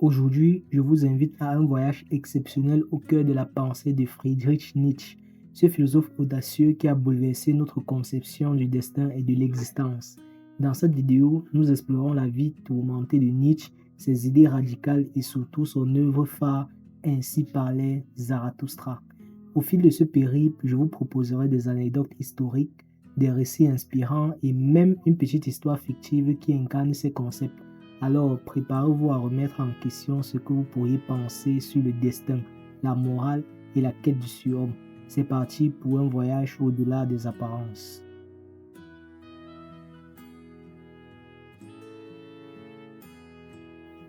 Aujourd'hui, je vous invite à un voyage exceptionnel au cœur de la pensée de Friedrich Nietzsche, ce philosophe audacieux qui a bouleversé notre conception du destin et de l'existence. Dans cette vidéo, nous explorons la vie tourmentée de Nietzsche, ses idées radicales et surtout son œuvre phare, Ainsi parlait Zarathustra. Au fil de ce périple, je vous proposerai des anecdotes historiques, des récits inspirants et même une petite histoire fictive qui incarne ces concepts. Alors, préparez-vous à remettre en question ce que vous pourriez penser sur le destin, la morale et la quête du surhomme. C'est parti pour un voyage au-delà des apparences.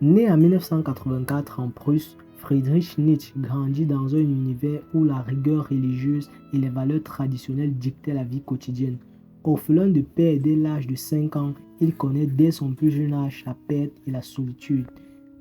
Né en 1984 en Prusse, Friedrich Nietzsche grandit dans un univers où la rigueur religieuse et les valeurs traditionnelles dictaient la vie quotidienne. Orphelin de père dès l'âge de 5 ans, il connaît dès son plus jeune âge la perte et la solitude.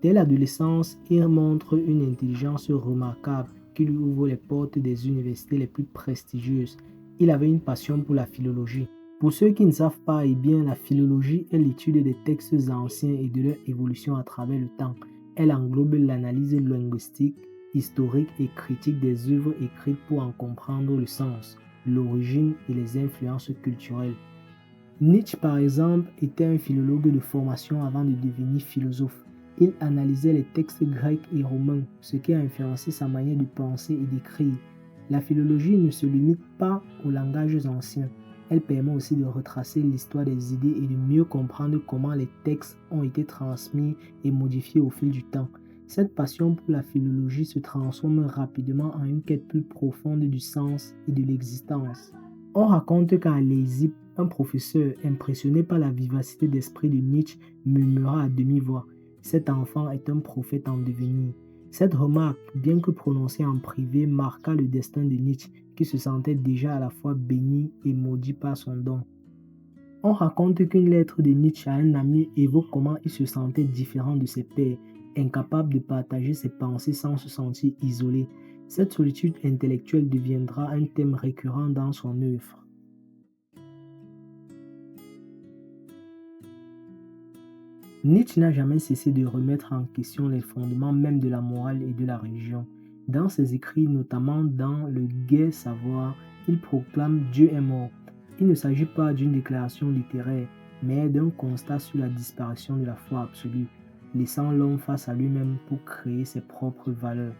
Dès l'adolescence, il montre une intelligence remarquable qui lui ouvre les portes des universités les plus prestigieuses. Il avait une passion pour la philologie. Pour ceux qui ne savent pas, eh bien, la philologie est l'étude des textes anciens et de leur évolution à travers le temps. Elle englobe l'analyse linguistique, historique et critique des œuvres écrites pour en comprendre le sens, l'origine et les influences culturelles. Nietzsche, par exemple, était un philologue de formation avant de devenir philosophe. Il analysait les textes grecs et romains, ce qui a influencé sa manière de penser et d'écrire. La philologie ne se limite pas aux langages anciens. Elle permet aussi de retracer l'histoire des idées et de mieux comprendre comment les textes ont été transmis et modifiés au fil du temps. Cette passion pour la philologie se transforme rapidement en une quête plus profonde du sens et de l'existence. On raconte qu'à Leipzig, un professeur, impressionné par la vivacité d'esprit de Nietzsche, murmura à demi-voix « Cet enfant est un prophète en devenir ». Cette remarque, bien que prononcée en privé, marqua le destin de Nietzsche, qui se sentait déjà à la fois béni et maudit par son don. On raconte qu'une lettre de Nietzsche à un ami évoque comment il se sentait différent de ses pairs, incapable de partager ses pensées sans se sentir isolé. Cette solitude intellectuelle deviendra un thème récurrent dans son œuvre. Nietzsche n'a jamais cessé de remettre en question les fondements même de la morale et de la religion. Dans ses écrits, notamment dans Le Gai Savoir, il proclame Dieu est mort. Il ne s'agit pas d'une déclaration littéraire, mais d'un constat sur la disparition de la foi absolue, laissant l'homme face à lui-même pour créer ses propres valeurs.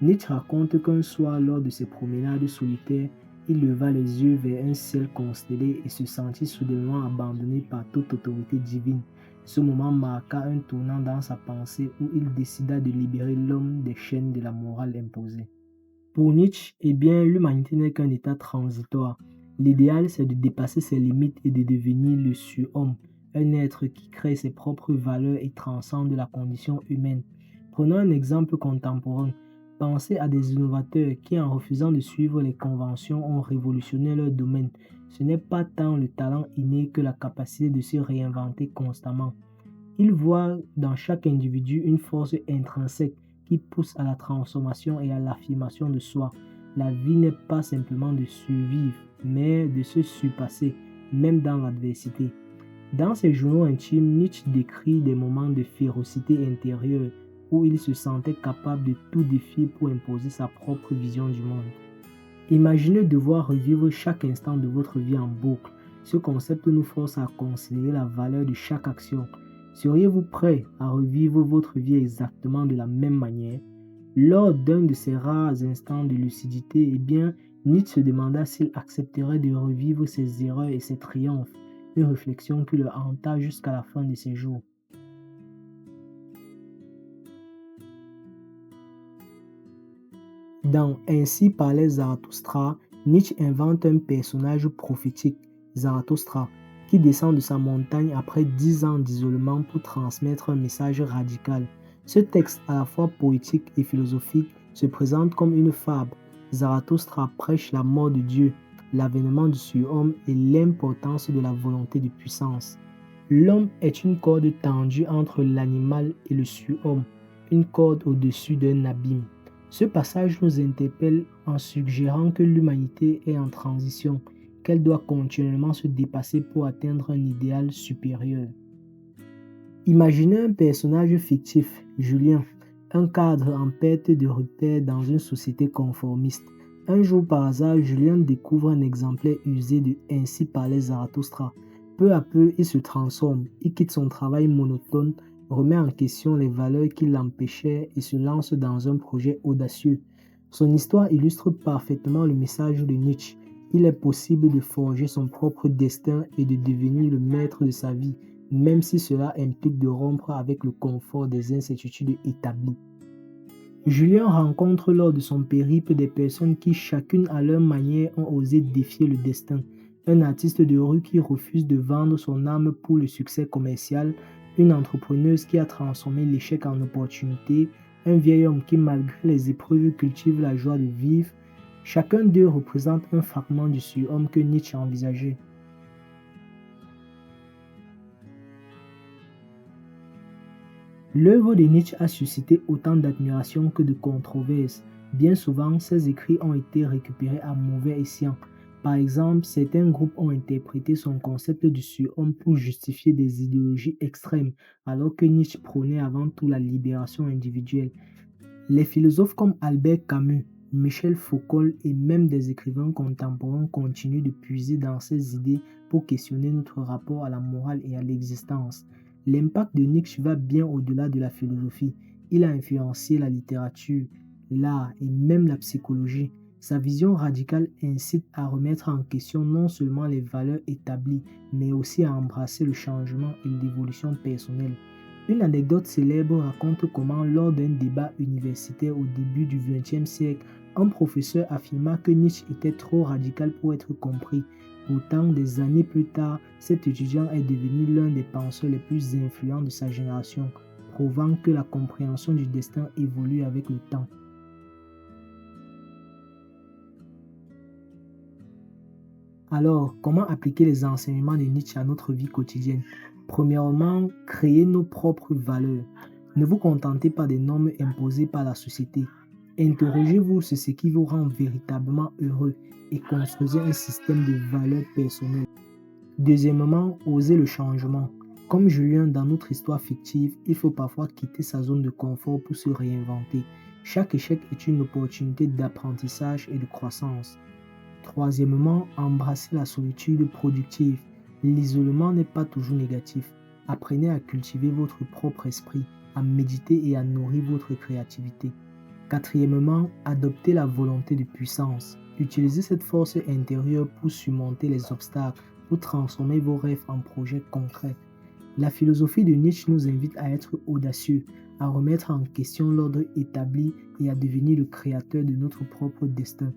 Nietzsche raconte qu'un soir, lors de ses promenades solitaires, il leva les yeux vers un ciel constellé et se sentit soudainement abandonné par toute autorité divine. Ce moment marqua un tournant dans sa pensée où il décida de libérer l'homme des chaînes de la morale imposée. Pour Nietzsche, eh bien, l'humanité n'est qu'un état transitoire. L'idéal, c'est de dépasser ses limites et de devenir le surhomme, un être qui crée ses propres valeurs et transcende la condition humaine. Prenons un exemple contemporain. Pensez à des innovateurs qui, en refusant de suivre les conventions, ont révolutionné leur domaine. Ce n'est pas tant le talent inné que la capacité de se réinventer constamment. Ils voient dans chaque individu une force intrinsèque qui pousse à la transformation et à l'affirmation de soi. La vie n'est pas simplement de survivre, mais de se surpasser, même dans l'adversité. Dans ses journaux intimes, Nietzsche décrit des moments de férocité intérieure où il se sentait capable de tout défier pour imposer sa propre vision du monde. Imaginez devoir revivre chaque instant de votre vie en boucle. Ce concept nous force à considérer la valeur de chaque action. Seriez-vous prêt à revivre votre vie exactement de la même manière? Lors d'un de ces rares instants de lucidité, eh bien, Nietzsche se demanda s'il accepterait de revivre ses erreurs et ses triomphes, une réflexion qui le hanta jusqu'à la fin de ses jours. Dans Ainsi parlait Zarathustra, Nietzsche invente un personnage prophétique, Zarathustra, qui descend de sa montagne après 10 ans d'isolement pour transmettre un message radical. Ce texte, à la fois poétique et philosophique, se présente comme une fable. Zarathustra prêche la mort de Dieu, l'avènement du surhomme et l'importance de la volonté de puissance. L'homme est une corde tendue entre l'animal et le surhomme, une corde au-dessus d'un abîme. Ce passage nous interpelle en suggérant que l'humanité est en transition, qu'elle doit continuellement se dépasser pour atteindre un idéal supérieur. Imaginez un personnage fictif, Julien, un cadre en perte de repère dans une société conformiste. Un jour par hasard, Julien découvre un exemplaire usé de Ainsi parlait Zarathustra. Peu à peu, il se transforme, il quitte son travail monotone, remet en question les valeurs qui l'empêchaient et se lance dans un projet audacieux. Son histoire illustre parfaitement le message de Nietzsche. Il est possible de forger son propre destin et de devenir le maître de sa vie, même si cela implique de rompre avec le confort des incertitudes établies. Julien rencontre lors de son périple des personnes qui, chacune à leur manière, ont osé défier le destin. Un artiste de rue qui refuse de vendre son âme pour le succès commercial, une entrepreneuse qui a transformé l'échec en opportunité, un vieil homme qui, malgré les épreuves, cultive la joie de vivre. Chacun d'eux représente un fragment du surhomme que Nietzsche envisageait. L'œuvre de Nietzsche a suscité autant d'admiration que de controverses. Bien souvent, ses écrits ont été récupérés à mauvais escient. Par exemple, certains groupes ont interprété son concept du surhomme pour justifier des idéologies extrêmes, alors que Nietzsche prônait avant tout la libération individuelle. Les philosophes comme Albert Camus, Michel Foucault et même des écrivains contemporains continuent de puiser dans ces idées pour questionner notre rapport à la morale et à l'existence. L'impact de Nietzsche va bien au-delà de la philosophie. Il a influencé la littérature, l'art et même la psychologie. Sa vision radicale incite à remettre en question non seulement les valeurs établies, mais aussi à embrasser le changement et l'évolution personnelle. Une anecdote célèbre raconte comment, lors d'un débat universitaire au début du XXe siècle, un professeur affirma que Nietzsche était trop radical pour être compris. Pourtant, des années plus tard, cet étudiant est devenu l'un des penseurs les plus influents de sa génération, prouvant que la compréhension du destin évolue avec le temps. Alors, comment appliquer les enseignements de Nietzsche à notre vie quotidienne? Premièrement, créer nos propres valeurs. Ne vous contentez pas des normes imposées par la société. Interrogez-vous sur ce qui vous rend véritablement heureux et construisez un système de valeurs personnelles. Deuxièmement, osez le changement. Comme Julien dans notre histoire fictive, il faut parfois quitter sa zone de confort pour se réinventer. Chaque échec est une opportunité d'apprentissage et de croissance. Troisièmement, embrasser la solitude productive. L'isolement n'est pas toujours négatif. Apprenez à cultiver votre propre esprit, à méditer et à nourrir votre créativité. Quatrièmement, adoptez la volonté de puissance. Utilisez cette force intérieure pour surmonter les obstacles, pour transformer vos rêves en projets concrets. La philosophie de Nietzsche nous invite à être audacieux, à remettre en question l'ordre établi et à devenir le créateur de notre propre destin.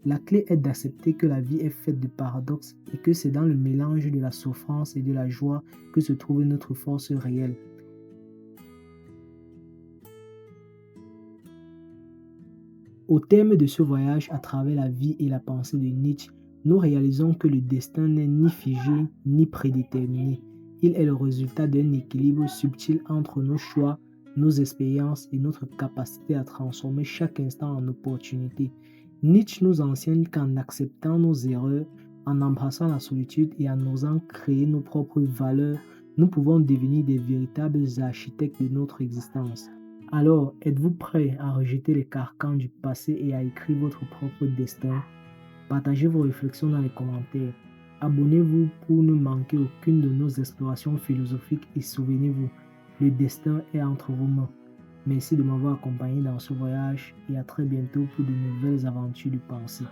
La clé est d'accepter que la vie est faite de paradoxes et que c'est dans le mélange de la souffrance et de la joie que se trouve notre force réelle. Au terme de ce voyage à travers la vie et la pensée de Nietzsche, nous réalisons que le destin n'est ni figé ni prédéterminé. Il est le résultat d'un équilibre subtil entre nos choix, nos expériences et notre capacité à transformer chaque instant en opportunité. Nietzsche nous enseigne qu'en acceptant nos erreurs, en embrassant la solitude et en osant créer nos propres valeurs, nous pouvons devenir des véritables architectes de notre existence. Alors, êtes-vous prêt à rejeter les carcans du passé et à écrire votre propre destin? Partagez vos réflexions dans les commentaires. Abonnez-vous pour ne manquer aucune de nos explorations philosophiques et souvenez-vous, le destin est entre vos mains. Merci de m'avoir accompagné dans ce voyage et à très bientôt pour de nouvelles aventures de pensée.